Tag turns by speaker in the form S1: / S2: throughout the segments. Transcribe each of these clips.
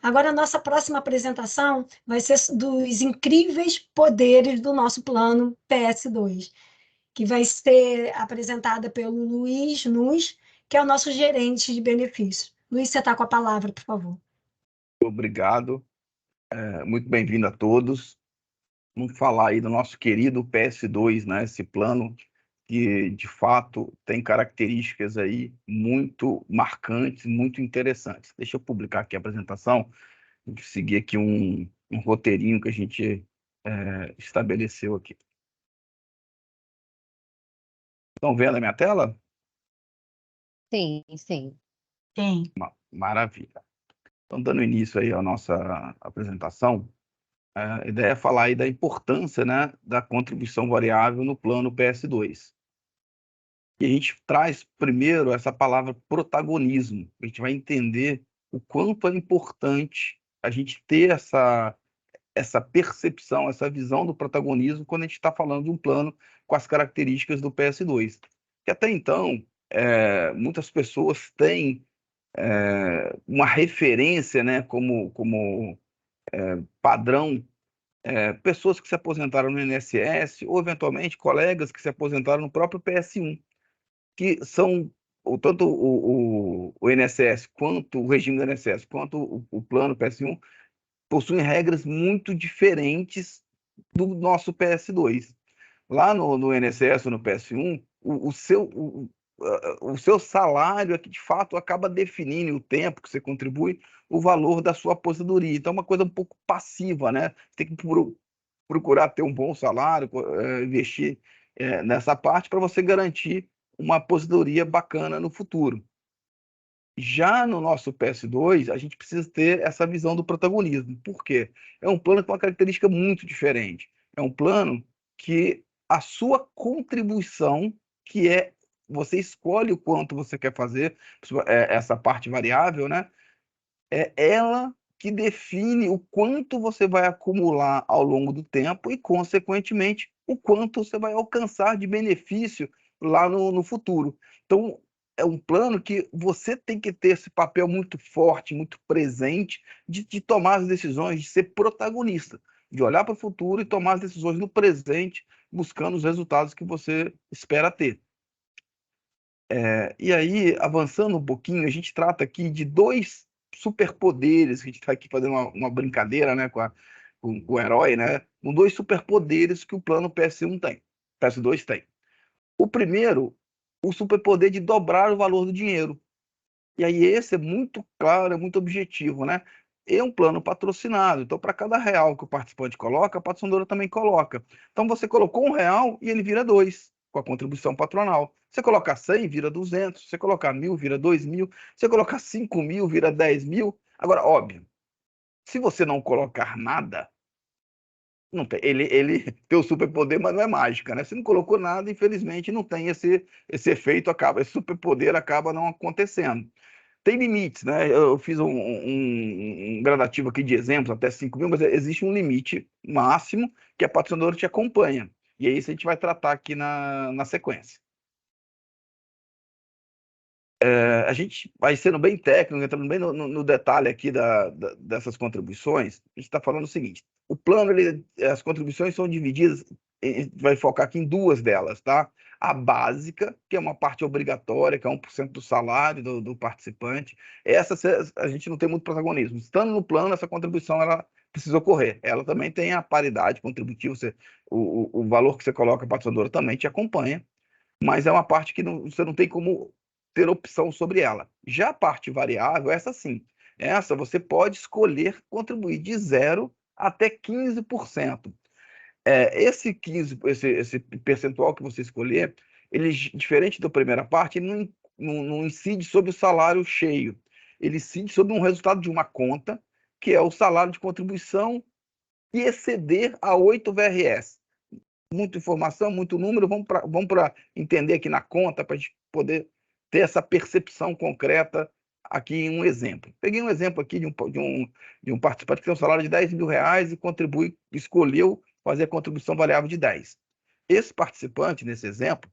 S1: Agora, a nossa próxima apresentação vai ser dos incríveis poderes do nosso plano PS2, que vai ser apresentada pelo Luiz Nuz, que é o nosso gerente de benefícios. Luiz, você está com a palavra, por favor.
S2: Obrigado, muito bem-vindo a todos. Vamos falar aí do nosso querido PS2, né? Esse plano que, de fato, tem características aí muito marcantes, muito interessantes. Deixa eu publicar aqui a apresentação, vou seguir aqui um roteirinho que a gente estabeleceu aqui. Estão vendo a minha tela?
S3: Sim, sim.
S1: Tem.
S2: Maravilha. Então, dando início aí à nossa apresentação, a ideia é falar aí da importância, né, da contribuição variável no plano PS2. E a gente traz primeiro essa palavra protagonismo. A gente vai entender o quanto é importante a gente ter essa percepção, essa visão do protagonismo quando a gente está falando de um plano com as características do PS2. Que até então, muitas pessoas têm uma referência, né, como padrão, pessoas que se aposentaram no INSS ou, eventualmente, colegas que se aposentaram no próprio PS1, que são tanto o INSS quanto o regime do INSS, quanto o plano PS1, possuem regras muito diferentes do nosso PS2. Lá no INSS ou no PS1, o seu salário é que, de fato, acaba definindo o tempo que você contribui, o valor da sua aposentadoria. Então, é uma coisa um pouco passiva, né? Tem que procurar ter um bom salário, investir nessa parte para você garantir uma aposentadoria bacana no futuro. Já no nosso PS2, a gente precisa ter essa visão do protagonismo. Por quê? É um plano com uma característica muito diferente. É um plano que a sua contribuição, que é você escolhe o quanto você quer fazer, essa parte variável, né? É ela que define o quanto você vai acumular ao longo do tempo e, consequentemente, o quanto você vai alcançar de benefício lá no futuro. Então, é um plano que você tem que ter esse papel muito forte, muito presente, de tomar as decisões, de ser protagonista, de olhar para o futuro e tomar as decisões no presente, buscando os resultados que você espera ter. E aí, avançando um pouquinho, a gente trata aqui de dois superpoderes, que a gente está aqui fazendo uma brincadeira, né, com o herói, né, com dois superpoderes que o plano PS1 tem, PS2 tem. O primeiro, o superpoder de dobrar o valor do dinheiro. E aí esse é muito claro, é muito objetivo, né? É um plano patrocinado, então para cada real que o participante coloca, a patrocinadora também coloca. Então você colocou R$ 1 e ele vira 2, com a contribuição patronal. Você colocar 100, vira 200. Você colocar 1.000, vira 2.000. Você colocar 5.000, vira 10.000. Agora, óbvio, se você não colocar nada, não tem, ele tem o superpoder, mas não é mágica, né? Se não colocou nada, infelizmente não tem esse efeito, esse superpoder acaba não acontecendo. Tem limites, né? Eu fiz um gradativo aqui de exemplos, até 5.000, mas existe um limite máximo que a patrocinadora te acompanha. E é isso que a gente vai tratar aqui na sequência. A gente vai sendo bem técnico, entrando bem no detalhe aqui dessas contribuições. A gente está falando o seguinte: o plano, as contribuições são divididas, a gente vai focar aqui em duas delas, tá? A básica, que é uma parte obrigatória, que é 1% do salário do participante. Essa a gente não tem muito protagonismo. Estando no plano, essa contribuição ela precisa ocorrer. Ela também tem a paridade contributiva, o valor que você coloca, a patrocinadora também te acompanha, mas é uma parte que você não tem como ter opção sobre ela. Já a parte variável, essa sim. Essa você pode escolher contribuir de 0 até 15%. Esse 15%, esse percentual que você escolher, ele, diferente da primeira parte, ele não incide sobre o salário cheio. Ele incide sobre um resultado de uma conta, que é o salário de contribuição, e exceder a 8 VRS. Muita informação, muito número, vamos para entender aqui na conta, para a gente poder ter essa percepção concreta aqui em um exemplo. Peguei um exemplo aqui de um participante que tem um salário de R$ 10.000 e escolheu fazer a contribuição variável de 10. Esse participante, nesse exemplo,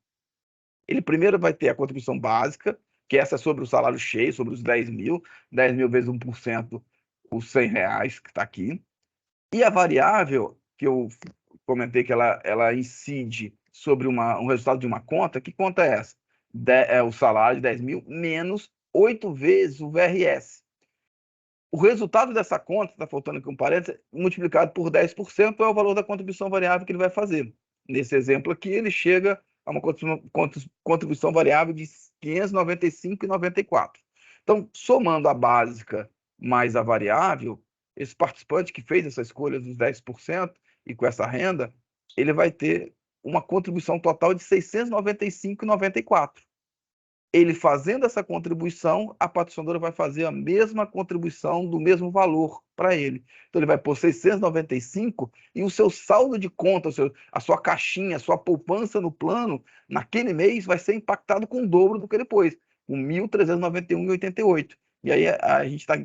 S2: ele primeiro vai ter a contribuição básica, que essa é sobre o salário cheio, sobre os 10.000, 10.000 vezes 1%, os R$ 100 que está aqui, e a variável, que eu comentei que ela incide sobre um resultado de uma conta, que conta é essa? É o salário de 10 mil menos 8 vezes o VRS. O resultado dessa conta, está faltando aqui um parênteses, multiplicado por 10% é o valor da contribuição variável que ele vai fazer. Nesse exemplo aqui, ele chega a uma contribuição variável de R$ 595,94. Então, somando a básica mais a variável, esse participante que fez essa escolha dos 10% e com essa renda, ele vai ter uma contribuição total de R$ 695,94. Ele fazendo essa contribuição, a patrocinadora vai fazer a mesma contribuição do mesmo valor para ele. Então, ele vai pôr 695 e o seu saldo de conta, a sua caixinha, a sua poupança no plano, naquele mês, vai ser impactado com o dobro do que ele pôs, com 1.391,88. E aí a gente está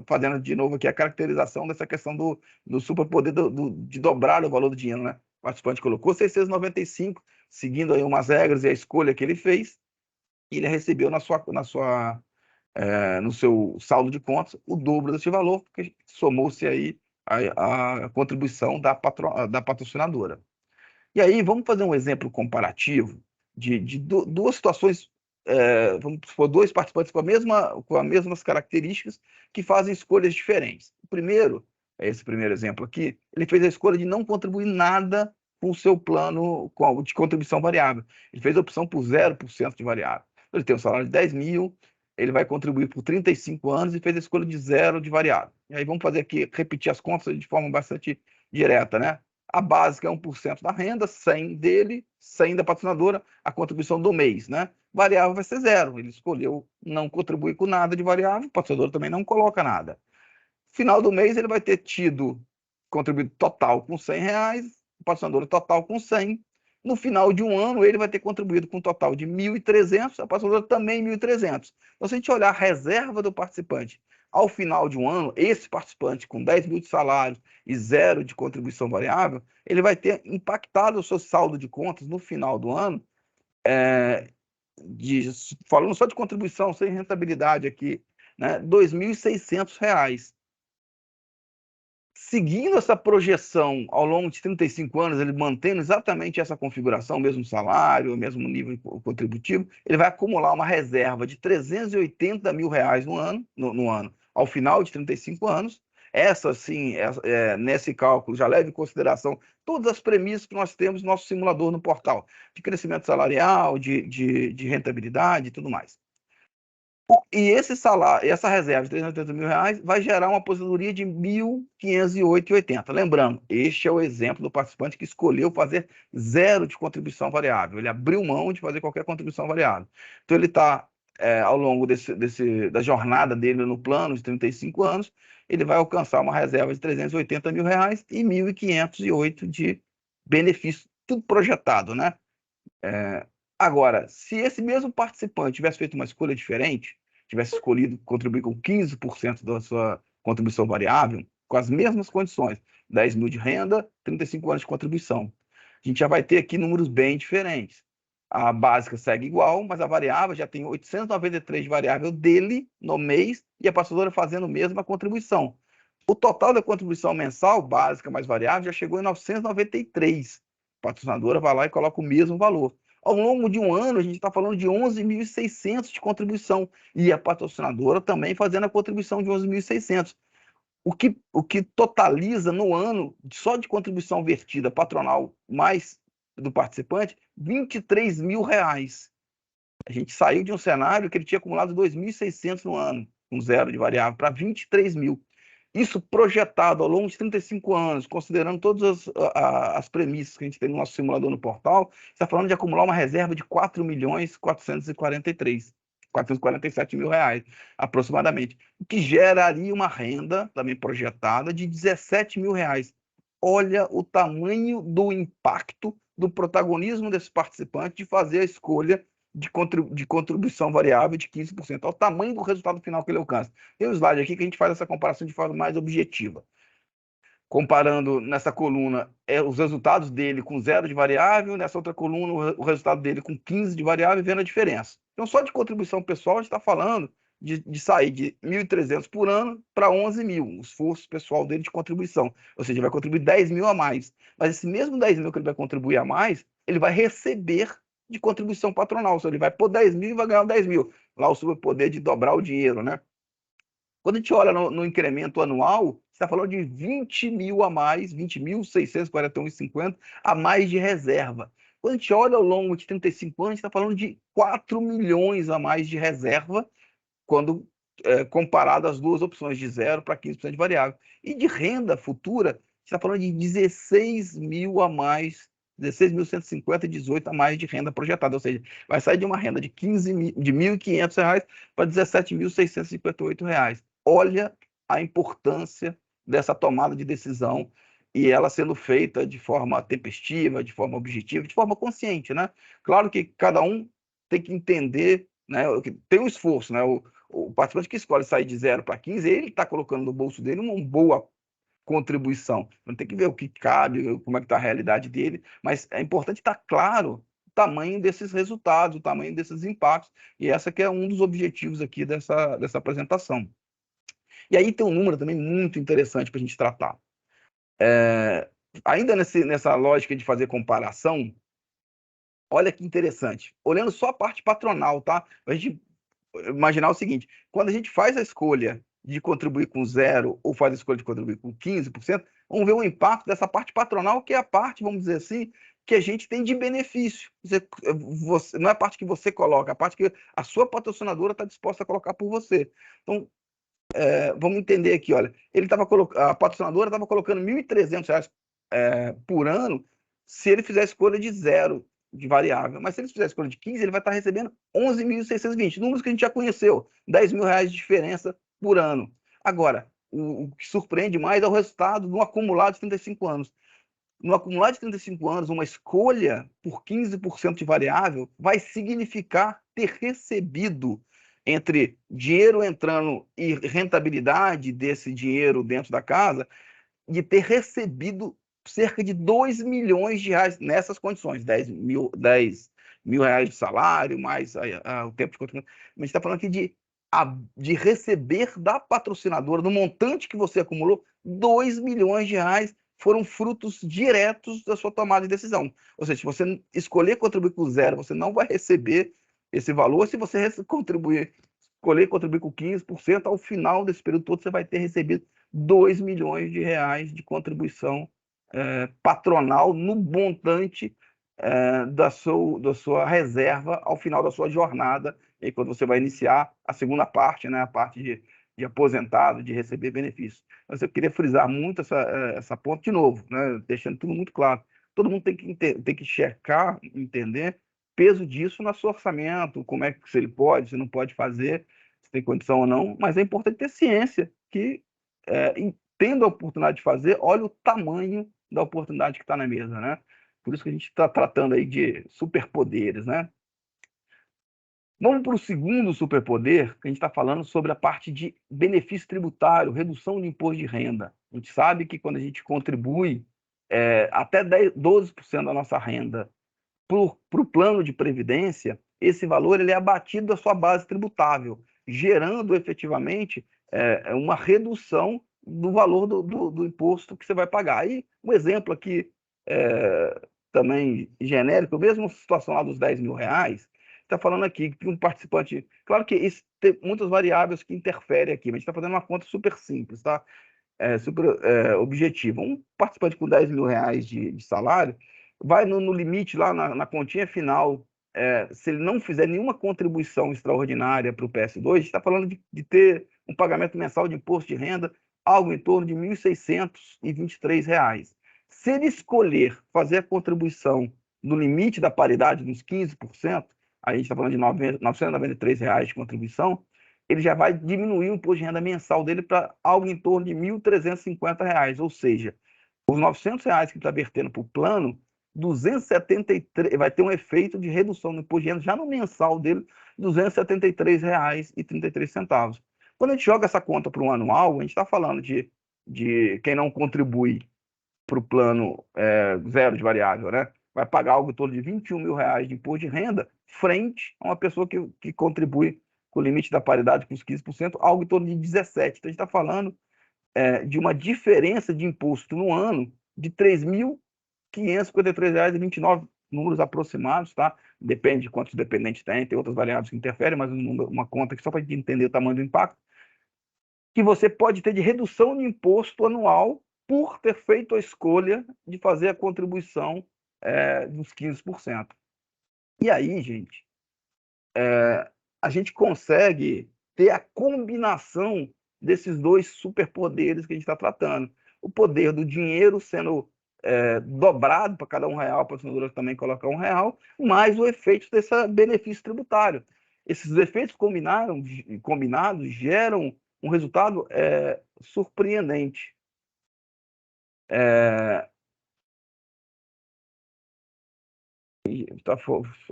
S2: fazendo de novo aqui a caracterização dessa questão do superpoder de dobrar o valor do dinheiro, né? O participante colocou 695, seguindo aí umas regras e a escolha que ele fez, e ele recebeu no seu saldo de contas o dobro desse valor, porque somou-se aí a contribuição da patrocinadora. E aí, vamos fazer um exemplo comparativo de duas situações, vamos supor, dois participantes com as mesmas características que fazem escolhas diferentes. O primeiro, esse primeiro exemplo aqui, ele fez a escolha de não contribuir nada com o seu plano de contribuição variável. Ele fez a opção por 0% de variável. Ele tem um salário de 10 mil, ele vai contribuir por 35 anos e fez a escolha de 0 de variável. E aí vamos fazer aqui, repetir as contas de forma bastante direta, né? A básica é 1% da renda, 100 dele, 100 da patrocinadora, a contribuição do mês, né? Variável vai ser 0. Ele escolheu não contribuir com nada de variável, o patrocinador também não coloca nada. Final do mês, ele vai ter tido contribuído total com R$ 100, o patrocinador total com 100. No final de um ano, ele vai ter contribuído com um total de 1.300, a patrocinadora também 1.300. Então, se a gente olhar a reserva do participante ao final de um ano, esse participante com 10 mil de salário e 0 de contribuição variável, ele vai ter impactado o seu saldo de contas no final do ano, falando só de contribuição, sem rentabilidade aqui, né, R$ 2.600. Seguindo essa projeção ao longo de 35 anos, ele mantendo exatamente essa configuração, mesmo salário, mesmo nível contributivo, ele vai acumular uma reserva de R$ 380 mil no ano, ao final de 35 anos. Essa, sim, nesse cálculo, já leva em consideração todas as premissas que nós temos no nosso simulador no portal, de crescimento salarial, de rentabilidade e tudo mais. E esse salário, essa reserva de R$ 380 mil vai gerar uma aposentadoria de R$ 1.508,80. Lembrando, este é o exemplo do participante que escolheu fazer 0 de contribuição variável. Ele abriu mão de fazer qualquer contribuição variável. Então, ele está, ao longo da jornada dele no plano de 35 anos, ele vai alcançar uma reserva de R$ 380 mil e R$ 1.508 de benefício, tudo projetado, né? Agora, se esse mesmo participante tivesse feito uma escolha diferente, tivesse escolhido contribuir com 15% da sua contribuição variável, com as mesmas condições, 10 mil de renda, 35 anos de contribuição, a gente já vai ter aqui números bem diferentes. A básica segue igual, mas a variável já tem 893 de variável dele no mês e a patrocinadora fazendo a mesma contribuição. O total da contribuição mensal, básica mais variável, já chegou em 993. A patrocinadora vai lá e coloca o mesmo valor. Ao longo de um ano, a gente está falando de 11.600 de contribuição, e a patrocinadora também fazendo a contribuição de 11.600. O que totaliza no ano, só de contribuição vertida patronal mais do participante, R$ 23 mil. A gente saiu de um cenário que ele tinha acumulado 2.600 no ano, com 0 de variável, para 23 mil. Isso projetado ao longo de 35 anos, considerando todas as premissas que a gente tem no nosso simulador no portal, está falando de acumular uma reserva de R$ 4.447 mil, aproximadamente, o que geraria uma renda também projetada de R$ 17 mil. Olha o tamanho do impacto do protagonismo desse participante de fazer a escolha de contribuição variável de 15%, ao tamanho do resultado final que ele alcança. Tem um slide aqui que a gente faz essa comparação de forma mais objetiva. Comparando nessa coluna os resultados dele com 0 de variável, nessa outra coluna o resultado dele com 15 de variável, e vendo a diferença. Então, só de contribuição pessoal, a gente está falando de sair de 1.300 por ano para 11 mil, o esforço pessoal dele de contribuição. Ou seja, ele vai contribuir 10 mil a mais. Mas esse mesmo 10 mil que ele vai contribuir a mais, ele vai receber de contribuição patronal. Ou seja, ele vai pôr 10 mil e vai ganhar 10 mil. Lá o superpoder de dobrar o dinheiro, né? Quando a gente olha no incremento anual, você está falando de 20 mil a mais, 20.641,50 a mais de reserva. Quando a gente olha ao longo de 35 anos, a gente está falando de 4 milhões a mais de reserva, quando comparado às duas opções, de 0 para 15% de variável. E de renda futura, a gente está falando de 16 mil a mais, 16.150 e 18 a mais de renda projetada, ou seja, vai sair de uma renda de de R$ 1.500 para R$ 17.658. Olha a importância dessa tomada de decisão e ela sendo feita de forma tempestiva, de forma objetiva, de forma consciente, né? Claro que cada um tem que entender, né? Tem um esforço, né? O participante que escolhe sair de 0 para 15, ele está colocando no bolso dele uma boa contribuição. Não tem que ver o que cabe, como é que está a realidade dele, mas é importante estar claro o tamanho desses resultados, o tamanho desses impactos, e essa que é um dos objetivos aqui dessa apresentação. E aí tem um número também muito interessante para a gente tratar. Ainda nessa lógica de fazer comparação, olha que interessante, olhando só a parte patronal, tá? A gente imaginar o seguinte, quando a gente faz a escolha de contribuir com 0 ou faz a escolha de contribuir com 15%, vamos ver o impacto dessa parte patronal, que é a parte, vamos dizer assim, que a gente tem de benefício. Não é a parte que você coloca, é a parte que a sua patrocinadora está disposta a colocar por você. Então, vamos entender aqui, olha, a patrocinadora estava colocando R$ 1.300 por ano se ele fizer a escolha de 0 de variável, mas se ele fizer a escolha de 15, ele vai estar recebendo 11.620, números que a gente já conheceu, R$ 10 mil de diferença por ano. Agora, o que surpreende mais é o resultado no acumulado de 35 anos. No acumulado de 35 anos, uma escolha por 15% de variável vai significar ter recebido, entre dinheiro entrando e rentabilidade desse dinheiro dentro da casa, de ter recebido cerca de 2 milhões de reais nessas condições, 10 mil reais de salário, mais o tempo de contribuição. A gente está falando aqui de receber da patrocinadora, do montante que você acumulou, 2 milhões de reais foram frutos diretos da sua tomada de decisão. Ou seja, se você escolher contribuir com 0, você não vai receber esse valor. Se você escolher contribuir com 15%, ao final desse período todo, você vai ter recebido 2 milhões de reais de contribuição patronal no montante da sua reserva ao final da sua jornada, e quando você vai iniciar a segunda parte, né, a parte de aposentado, de receber benefícios. Mas eu queria frisar muito essa ponto de novo, né, deixando tudo muito claro. Todo mundo tem que checar, entender o peso disso no seu orçamento, como é que se ele pode, se não pode fazer, se tem condição ou não, mas é importante ter ciência que, tendo a oportunidade de fazer, olha o tamanho da oportunidade que está na mesa, né? Por isso que a gente está tratando aí de superpoderes, né? Vamos para o segundo superpoder, que a gente está falando sobre a parte de benefício tributário, redução de imposto de renda. A gente sabe que quando a gente contribui até 12% da nossa renda para o plano de previdência, esse valor ele é abatido da sua base tributável, gerando efetivamente uma redução do valor do imposto que você vai pagar. Aí, um exemplo aqui também genérico, mesmo situação lá dos 10 mil reais, está falando aqui que um participante... Claro que isso tem muitas variáveis que interferem aqui, mas a gente está fazendo uma conta super simples, tá? Super objetiva. Um participante com 10 mil reais de salário vai no limite lá na continha final, se ele não fizer nenhuma contribuição extraordinária para o PS2, está falando de ter um pagamento mensal de imposto de renda algo em torno de R$ 1.623. Se ele escolher fazer a contribuição no limite da paridade, nos 15%, a gente está falando de R$ 993 de contribuição, ele já vai diminuir o imposto de renda mensal dele para algo em torno de R$ 1.350, ou seja, os R$ 900 que ele está vertendo para o plano, 273, vai ter um efeito de redução no imposto de renda já no mensal dele, R$ 273,33. Quando a gente joga essa conta para um anual, a gente está falando de quem não contribui para o plano 0 de variável, né? Vai pagar algo em torno de R$ 21 mil de imposto de renda, frente a uma pessoa que contribui com o limite da paridade com os 15%, algo em torno de 17%. Então, a gente está falando de uma diferença de imposto no ano de R$ 3.553,29, números aproximados, tá? Depende de quantos dependentes tem outras variáveis que interferem, mas uma conta aqui só para a gente entender o tamanho do impacto, que você pode ter de redução de imposto anual por ter feito a escolha de fazer a contribuição dos 15%. E aí, gente, a gente consegue ter a combinação desses dois superpoderes que a gente está tratando. O poder do dinheiro sendo dobrado para cada R$1, para a senadora também colocar R$1, mais o efeito desse benefício tributário. Esses efeitos combinados geram um resultado surpreendente.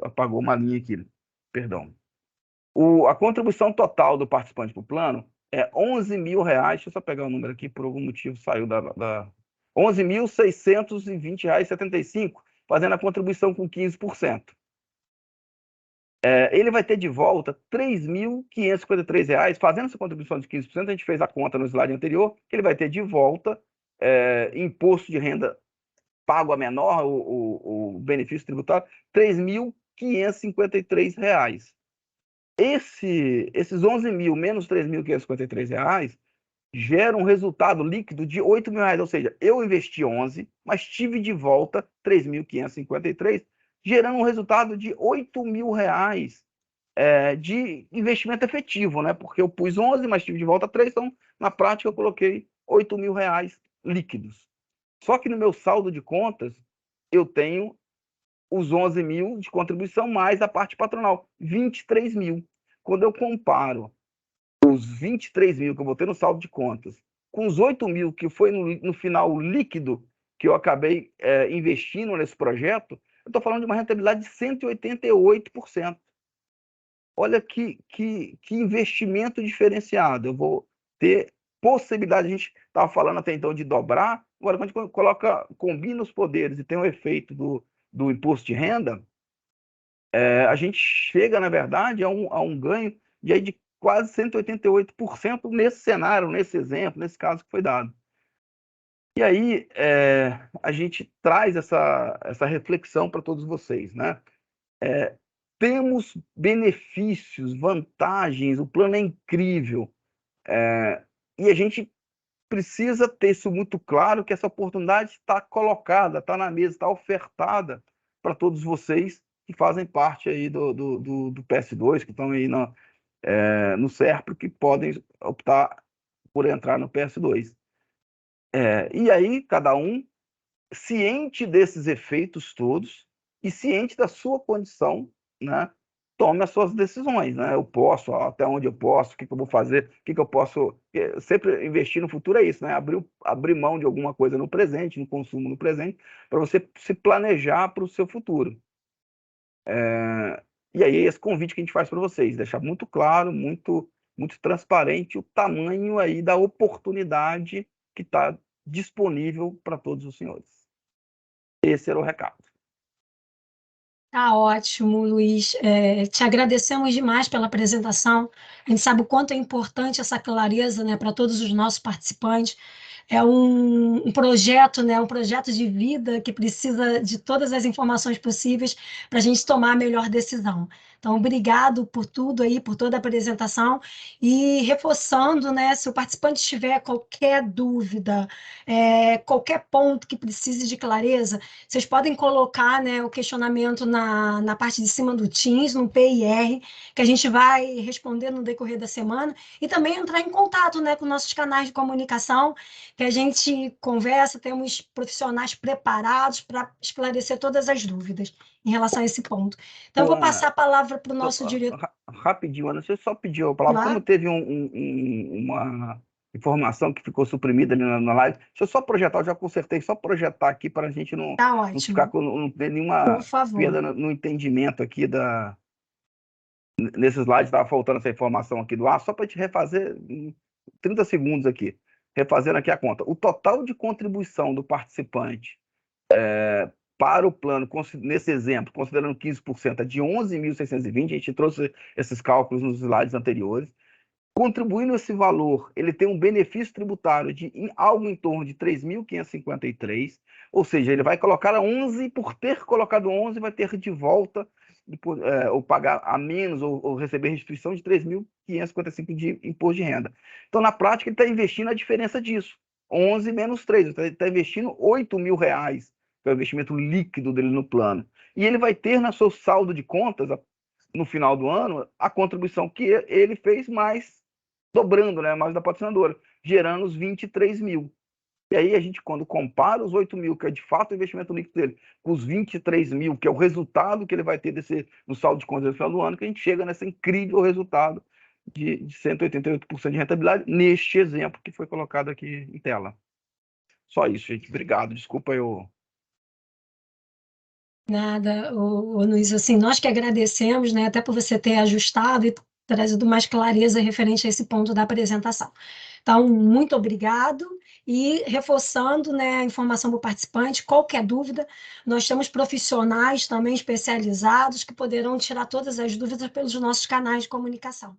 S2: Apagou uma linha aqui, perdão. A contribuição total do participante para o plano é R$11 mil. Deixa eu só pegar o número aqui, por algum motivo saiu da R$11.620,75, fazendo a contribuição com 15%. Ele vai ter de volta R$3.553, fazendo essa contribuição de 15%, a gente fez a conta no slide anterior, que ele vai ter de volta imposto de renda pago a menor, o benefício tributário, R$3.553. Esses 11 mil menos R$3.553 gera um resultado líquido de R$8 mil, ou seja, eu investi 11, mas tive de volta 3.553, gerando um resultado de R$8 mil de investimento efetivo, né? Porque eu pus 11, mas tive de volta 3, então na prática eu coloquei R$8 mil líquidos. Só que no meu saldo de contas eu tenho os 11 mil de contribuição mais a parte patronal, 23 mil. Quando eu comparo os 23 mil que eu botei no saldo de contas com os 8 mil que foi no final líquido que eu acabei investindo nesse projeto, eu estou falando de uma rentabilidade de 188%. Olha que investimento diferenciado. Eu vou ter possibilidade, a gente estava falando até então de dobrar, agora quando a gente combina os poderes e tem o efeito do imposto de renda, a gente chega, na verdade, a um ganho de quase 188% nesse cenário, nesse exemplo, nesse caso que foi dado. E aí a gente traz essa reflexão para todos vocês, né? Temos benefícios, vantagens, o plano é incrível, e a gente precisa ter isso muito claro, que essa oportunidade está colocada, está na mesa, está ofertada para todos vocês que fazem parte aí do PS2, que estão aí no SERPRO, que podem optar por entrar no PS2. E aí, cada um ciente desses efeitos todos e ciente da sua condição, né, tome as suas decisões, né? Eu posso, até onde eu posso, o que eu vou fazer, o que eu posso... Sempre investir no futuro é isso, né? Abrir mão de alguma coisa no presente, no consumo no presente, para você se planejar para o seu futuro. E aí esse convite que a gente faz para vocês, deixar muito claro, muito transparente o tamanho aí da oportunidade que está disponível para todos os senhores. Esse era o recado.
S1: Tá ótimo, Luiz. Te agradecemos demais pela apresentação. A gente sabe o quanto é importante essa clareza, né, para todos os nossos participantes. É um projeto, né, um projeto de vida que precisa de todas as informações possíveis para a gente tomar a melhor decisão. Então, obrigado por tudo aí, por toda a apresentação. E reforçando, né, se o participante tiver qualquer dúvida, qualquer ponto que precise de clareza, vocês podem colocar, né, o questionamento na parte de cima do Teams, no PIR, que a gente vai responder no decorrer da semana, e também entrar em contato, né, com nossos canais de comunicação, que a gente conversa, temos profissionais preparados para esclarecer todas as dúvidas em relação a esse ponto. Então, eu vou passar a palavra para o nosso diretor.
S2: Rapidinho, Ana, você só pediu a palavra. Claro. Como teve uma informação que ficou suprimida ali na live, deixa eu só projetar, eu já consertei, só projetar aqui para a gente não ficar não ter nenhuma perda no entendimento aqui nesses slides, estava faltando essa informação aqui do ar, só para te refazer em 30 segundos aqui, refazendo aqui a conta. O total de contribuição do participante para o plano, nesse exemplo, considerando 15%, é de 11.620, a gente trouxe esses cálculos nos slides anteriores. Contribuindo esse valor, ele tem um benefício tributário de algo em torno de 3.553, ou seja, ele vai colocar 11, por ter colocado 11, vai ter de volta, ou pagar a menos, ou receber restituição de 3.555 de imposto de renda. Então, na prática, ele está investindo a diferença disso, 11 menos 3, ele está investindo R$8.000, que é o investimento líquido dele no plano. E ele vai ter no seu saldo de contas, no final do ano, a contribuição que ele fez mais, dobrando, né, mais da patrocinadora, gerando os 23 mil. E aí a gente, quando compara os 8 mil, que é de fato o investimento líquido dele, com os 23 mil, que é o resultado que ele vai ter no saldo de contas no final do ano, que a gente chega nesse incrível resultado de 188% de rentabilidade, neste exemplo que foi colocado aqui em tela. Só isso, gente. Obrigado. Desculpa eu...
S1: Nada, Luiz, assim, nós que agradecemos, né, até por você ter ajustado e trazido mais clareza referente a esse ponto da apresentação. Então, muito obrigado, e reforçando, né, a informação para o participante, qualquer dúvida, nós temos profissionais também especializados que poderão tirar todas as dúvidas pelos nossos canais de comunicação.